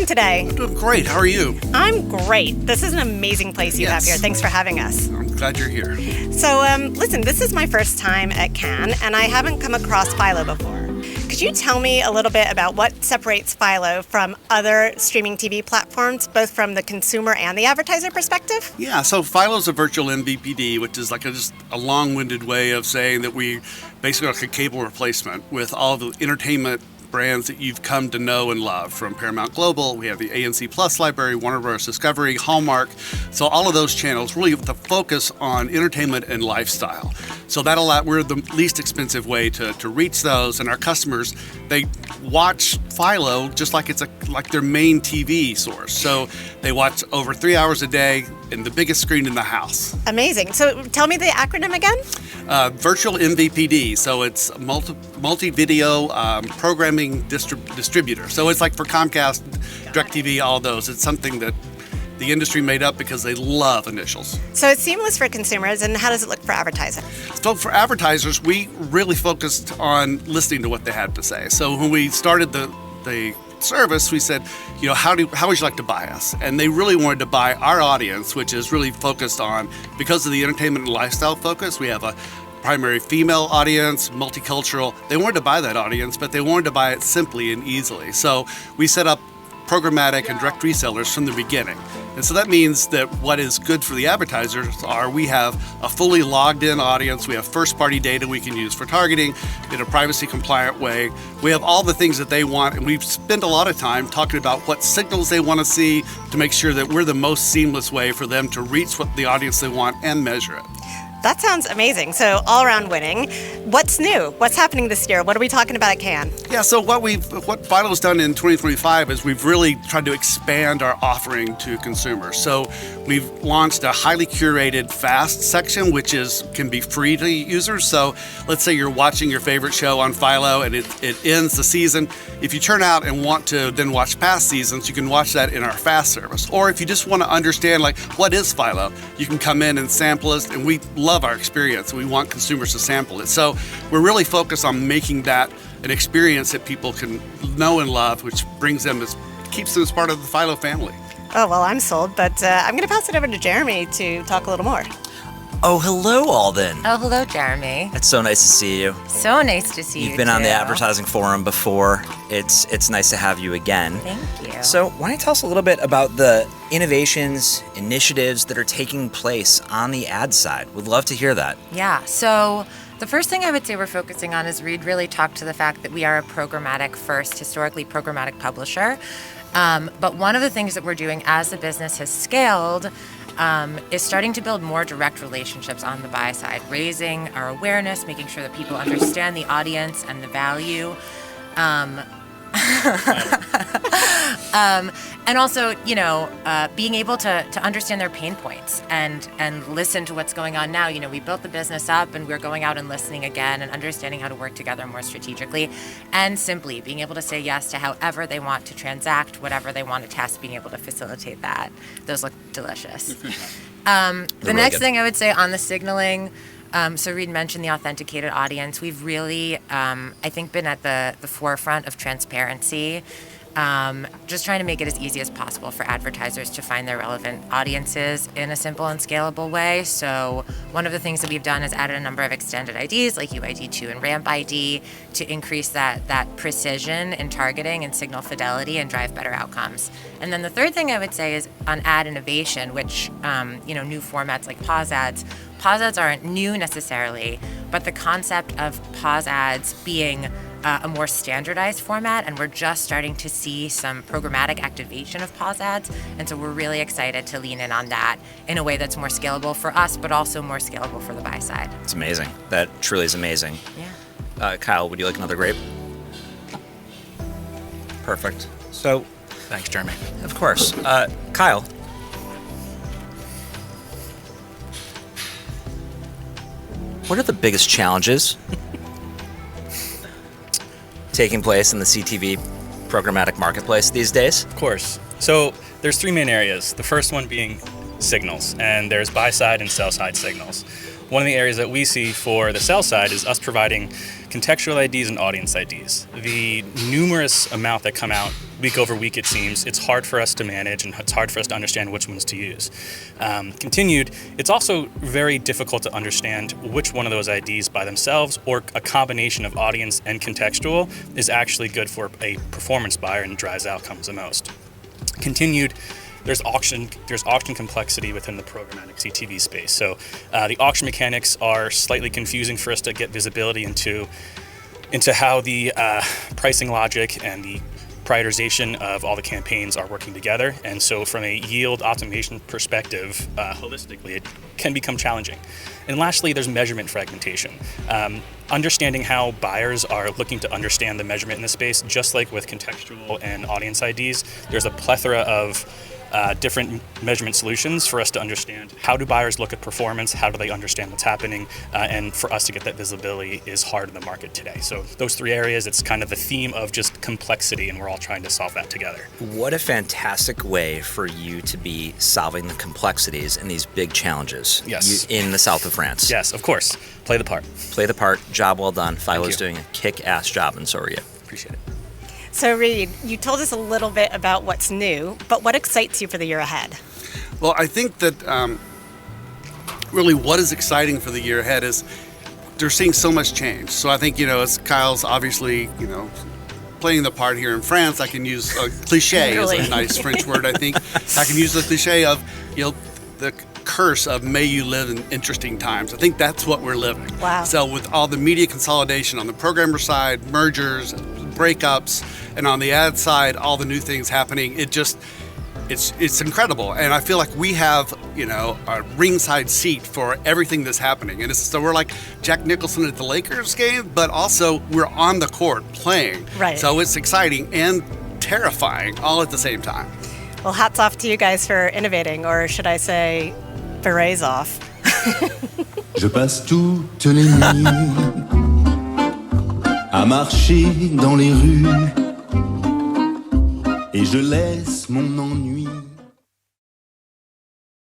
doing today? I'm doing great. How are you? I'm great. This is an amazing place you have here. Thanks for having us. I'm glad you're here. So, listen, this is my first time at Cannes, and I haven't come across Philo before. Could you tell me a little bit about what separates Philo from other streaming TV platforms, both from the consumer and the advertiser perspective? Yeah, so Philo's a virtual MVPD, which is like just a long-winded way of saying that we basically are like a cable replacement with all the entertainment brands that you've come to know and love. From Paramount Global, we have the ANC Plus library, Warner Bros. Discovery, Hallmark. So all of those channels really with the focus on entertainment and lifestyle. So we're the least expensive way to reach those, and our customers, they watch Philo just like it's like their main TV source. So they watch over 3 hours a day in the biggest screen in the house. Amazing. So tell me the acronym again. Virtual MVPD. So it's multi-video programming distributor. So it's like for Comcast, DirecTV, all those. It's something that the industry made up because they love initials. So it's seamless for consumers, and how does it look for advertisers? So for advertisers, we really focused on listening to what they had to say. So when we started the service, we said, how would you like to buy us? And they really wanted to buy our audience, which is really focused on, because of the entertainment and lifestyle focus, we have a primary female audience, multicultural. They wanted to buy that audience, but they wanted to buy it simply and easily. So we set up programmatic and direct resellers from the beginning. And so that means that what is good for the advertisers we have a fully logged in audience. We have first party data we can use for targeting in a privacy compliant way. We have all the things that they want, and we've spent a lot of time talking about what signals they want to see to make sure that we're the most seamless way for them to reach what the audience they want and measure it. That sounds amazing. So all around winning. What's new? What's happening this year? What are we talking about at Cannes? Yeah, so what Philo's done in 2025 is we've really tried to expand our offering to consumers. So we've launched a highly curated fast section, which can be free to users. So let's say you're watching your favorite show on Philo and it ends the season. If you turn out and want to then watch past seasons, you can watch that in our fast service. Or if you just want to understand what is Philo, you can come in and sample us, and we love our experience. We want consumers to sample it. So we're really focused on making that an experience that people can know and love, which keeps them as part of the Philo family. Oh, well, I'm sold, but I'm going to pass it over to Jeremy to talk a little more. Oh, hello, Aulden. Oh, hello, Jeremy. It's so nice to see you. So nice to see you. You've been on the advertising forum before. It's nice to have you again. Thank you. So why don't you tell us a little bit about the innovations, initiatives that are taking place on the ad side? We'd love to hear that. Yeah, so the first thing I would say we're focusing on is Reed really talked to the fact that we are a programmatic first, historically programmatic publisher. But one of the things that we're doing as the business has scaled is starting to build more direct relationships on the buy side, raising our awareness, making sure that people understand the audience and the value. And also, being able to understand their pain points and listen to what's going on now. We built the business up and we're going out and listening again and understanding how to work together more strategically, and simply being able to say yes to however they want to transact, whatever they want to test, being able to facilitate that. Those look delicious. The next thing I would say on the signaling, so Reed mentioned the authenticated audience. We've really, I think, been at the forefront of transparency, just trying to make it as easy as possible for advertisers to find their relevant audiences in a simple and scalable way. So one of the things that we've done is added a number of extended IDs like UID2 and RAMP ID to increase that precision in targeting and signal fidelity and drive better outcomes. And then the third thing I would say is on ad innovation, which, new formats like pause ads. Pause ads aren't new necessarily, but the concept of pause ads being a more standardized format, and we're just starting to see some programmatic activation of pause ads, and so we're really excited to lean in on that in a way that's more scalable for us, but also more scalable for the buy side. It's amazing. That truly is amazing. Yeah. Kyle, would you like another grape? Perfect. So, thanks, Jeremy. Of course. Kyle. What are the biggest challenges taking place in the CTV programmatic marketplace these days? Of course. So there's three main areas. The first one being signals, and there's buy side and sell side signals. One of the areas that we see for the sell side is us providing contextual IDs and audience IDs. The numerous amount that come out week over week, it seems. It's hard for us to manage, and it's hard for us to understand which ones to use. Continued, it's also very difficult to understand which one of those IDs by themselves or a combination of audience and contextual is actually good for a performance buyer and drives outcomes the most. Continued, there's auction complexity within the programmatic CTV space. So the auction mechanics are slightly confusing for us to get visibility into how the pricing logic and the prioritization of all the campaigns are working together. And so from a yield optimization perspective, holistically, it can become challenging. And lastly, there's measurement fragmentation. Understanding how buyers are looking to understand the measurement in the space, just like with contextual and audience IDs, there's a plethora of different measurement solutions for us to understand how do buyers look at performance, how do they understand what's happening, and for us to get that visibility is hard in the market today. So those three areas, it's kind of the theme of just complexity, and we're all trying to solve that together. What a fantastic way for you to be solving the complexities and these big challenges in the south of France. Yes, of course. Play the part. Play the part. Job well done. Philo's doing a kick-ass job, and so are you. Appreciate it. So Reed, you told us a little bit about what's new, but what excites you for the year ahead? Well, I think that really what is exciting for the year ahead is they're seeing so much change. So I think, as Kyle's obviously, playing the part here in France, I can use a cliche Really? is a nice French word, I think. I can use the cliche of, the curse of may you live in interesting times. I think that's what we're living. Wow. So with all the media consolidation on the programmer side, mergers, breakups, and on the ad side, all the new things happening, it's incredible. And I feel like we have, a ringside seat for everything that's happening. And so we're like Jack Nicholson at the Lakers game, but also we're on the court playing. Right. So it's exciting and terrifying all at the same time. Well, hats off to you guys for innovating, or should I say, berets off. Je passe toutes les nuits à marcher dans les rues et je laisse mon ennui